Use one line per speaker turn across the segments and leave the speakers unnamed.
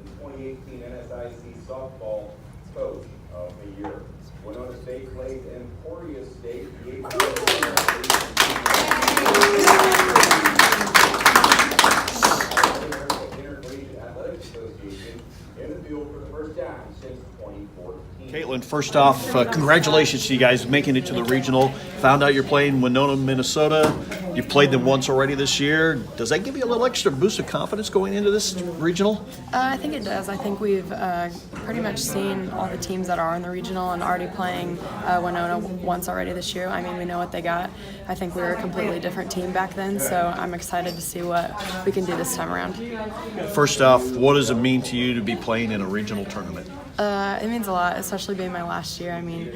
the 2018 NCAA Softball Coach of the Year. Winona State played Emporia State. The Intercollegiate Athletic Association in the field for the first time since 2014.
Caitlin, first off, congratulations to you guys making it to the regional. Found out you're playing Winona, Minnesota. You've played them once already this year. Does that give you a little extra boost of confidence going into this regional?
I think it does. I think we've pretty much seen all the teams that are in the regional and already playing Winona once already this year. I mean, we know what they got. I think we were a completely different team back then, so I'm excited to see what we can do this time around.
First off, what does it mean to you to be playing in a regional tournament?
It means a lot, especially being my last year. I mean,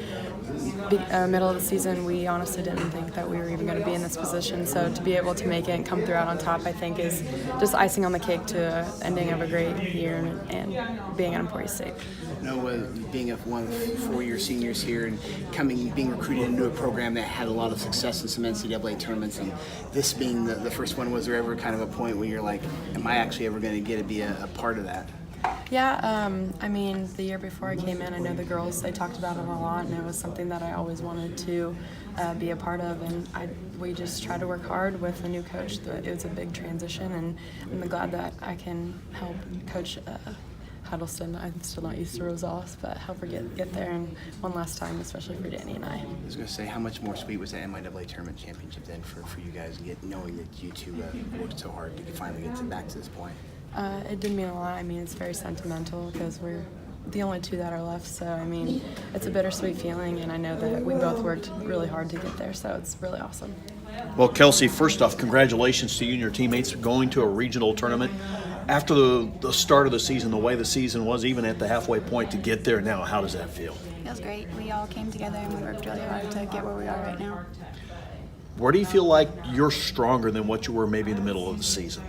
middle of the season, we honestly didn't think that we were even going to be in this position. So to be able to make it and come through out on top, I think is just icing on the cake to ending of a great year and being at Emporia State.
You know, being one of the four-year seniors here and being recruited into a program that had a lot of success in some NCAA tournaments, and this being the first one, was there ever kind of a point where you're like, am I actually ever going to get to be a part of that?
Yeah, I mean, the year before I came in, I know the girls, they talked about it a lot, and it was something that I always wanted to be a part of, and we just try to work hard with a new coach. It was a big transition, and I'm glad that I can help Coach Huddleston. I'm still not used to Rosales, but help her get there, and one last time, especially for Danny and I.
I was going to say, how much more sweet was the NCAA Tournament Championship then for you guys, knowing that you two worked so hard to finally get back to this point?
It did mean a lot. I mean, it's very sentimental because we're the only two that are left. So, I mean, it's a bittersweet feeling, and I know that we both worked really hard to get there, so it's really awesome.
Well, Kelsey, first off, congratulations to you and your teammates going to a regional tournament. After the start of the season, the way the season was, even at the halfway point to get there now, how does that feel?
Feels great. We all came together and we worked really hard to get where we are right now.
Where do you feel like you're stronger than what you were maybe in the middle of the season?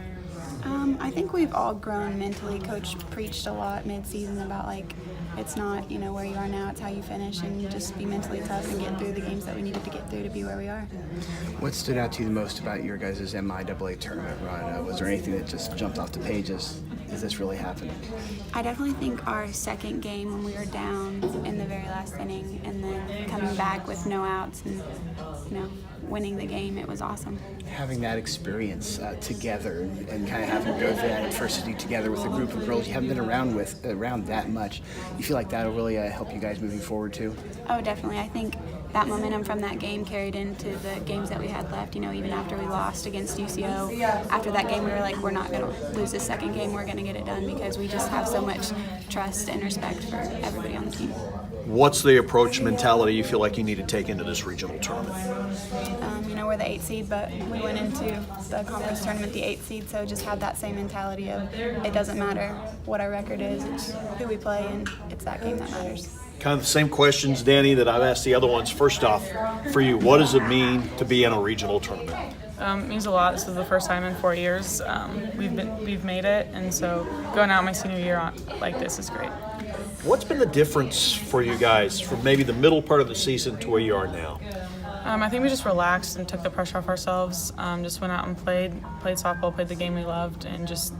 I think we've all grown mentally. Coach preached a lot mid-season about, like, it's not, where you are now, it's how you finish, and just be mentally tough and get through the games that we needed to get through to be where we are.
What stood out to you the most about your guys' NCAA tournament run? Was there anything that just jumped off the pages? Is this really happening?
I definitely think our second game when we were down in the very last inning and then coming back with no outs and, winning the game, it was awesome.
Having that experience together and kind of having to go through that adversity together with a group of girls you haven't been around that much, you feel like that'll really help you guys moving forward too?
Oh, definitely. I think that momentum from that game carried into the games that we had left. Even after we lost against UCO, after that game we were like, we're not going to lose this second game, we're going to get it done, because we just have so much trust and respect for everybody on the team.
What's the approach mentality you feel like you need to take into this regional tournament?
We're the 8th seed, but we went into the conference tournament the 8th seed, so just have that same mentality of it doesn't matter what our record is, it's who we play, and it's that game that matters.
Kind of the same questions, Danny, that I've asked the other ones. First off, for you, what does it mean to be in a regional tournament?
It means a lot. This is the first time in 4 years we've made it, and so going out my senior year like this is great.
What's been the difference for you guys from maybe the middle part of the season to where you are now?
I think we just relaxed and took the pressure off ourselves. Just went out and played softball, played the game we loved, and just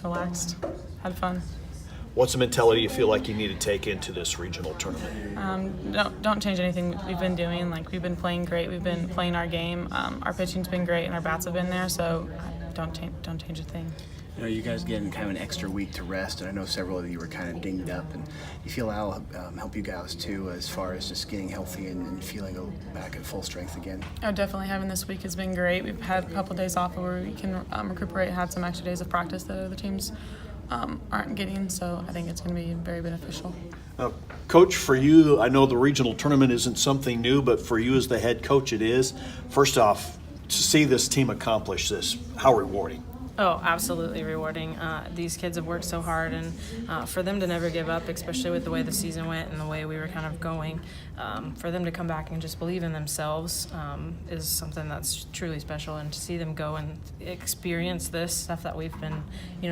relaxed, had fun.
What's the mentality you feel like you need to take into this regional tournament?
Don't change anything we've been doing. Like, we've been playing great. We've been playing our game. Our pitching's been great, and our bats have been there. So don't change a thing.
You guys getting kind of an extra week to rest, and I know several of you were kind of dinged up, and you feel that'll help you guys too, as far as just getting healthy and feeling back at full strength again.
Oh, definitely. Having this week has been great. We've had a couple of days off where we can recuperate, had some extra days of practice that other teams aren't getting, so I think it's going to be very beneficial.
Coach, for you, I know the regional tournament isn't something new, but for you as the head coach, it is. First off, to see this team accomplish this, how rewarding?
Oh, absolutely rewarding. These kids have worked so hard, and for them to never give up, especially with the way the season went and the way we were kind of going, for them to come back and just believe in themselves is something that's truly special. And to see them go and experience this stuff that we've been,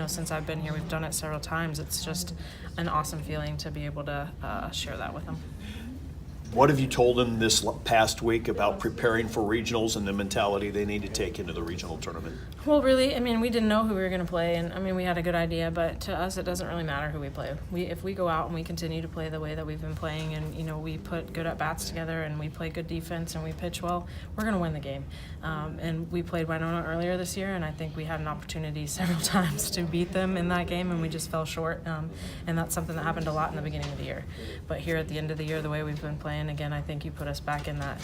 since I've been here, we've done it several times. It's just an awesome feeling to be able to share that with them.
What have you told them this past week about preparing for regionals and the mentality they need to take into the regional tournament?
Well, really, I mean, we didn't know who we were going to play, and I mean, we had a good idea, but to us, it doesn't really matter who we play. If we go out and we continue to play the way that we've been playing, and we put good at bats together, and we play good defense, and we pitch well, we're going to win the game. And we played Winona earlier this year, and I think we had an opportunity several times to beat them in that game, and we just fell short. And that's something that happened a lot in the beginning of the year. But here at the end of the year, the way we've been playing, again, I think you put us back in that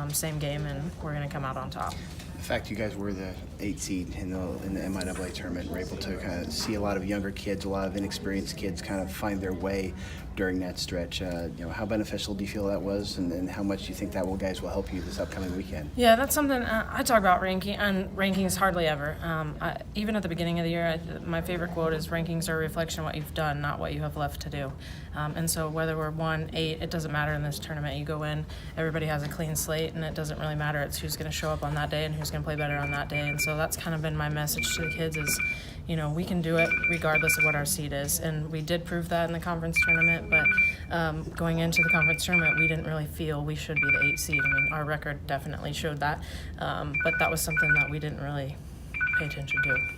same game, and we're going to come out on top.
The fact you guys were the 8th seed in the NCAA tournament, were able to kind of see a lot of younger kids, a lot of inexperienced kids kind of find their way during that stretch. How beneficial do you feel that was, and how much do you think that guys will help you this upcoming weekend?
Yeah, that's something I talk about rankings hardly ever. Even at the beginning of the year, my favorite quote is rankings are a reflection of what you've done, not what you have left to do. And so whether we're 1, 8, it doesn't matter in this tournament. You go in, everybody has a clean slate, and it doesn't really matter. It's who's going to show up on that day and who's going to play better on that day. And so that's kind of been my message to the kids is, we can do it regardless of what our seed is. And we did prove that in the conference tournament, but going into the conference tournament, we didn't really feel we should be the 8th seed. I mean, our record definitely showed that, but that was something that we didn't really pay attention to.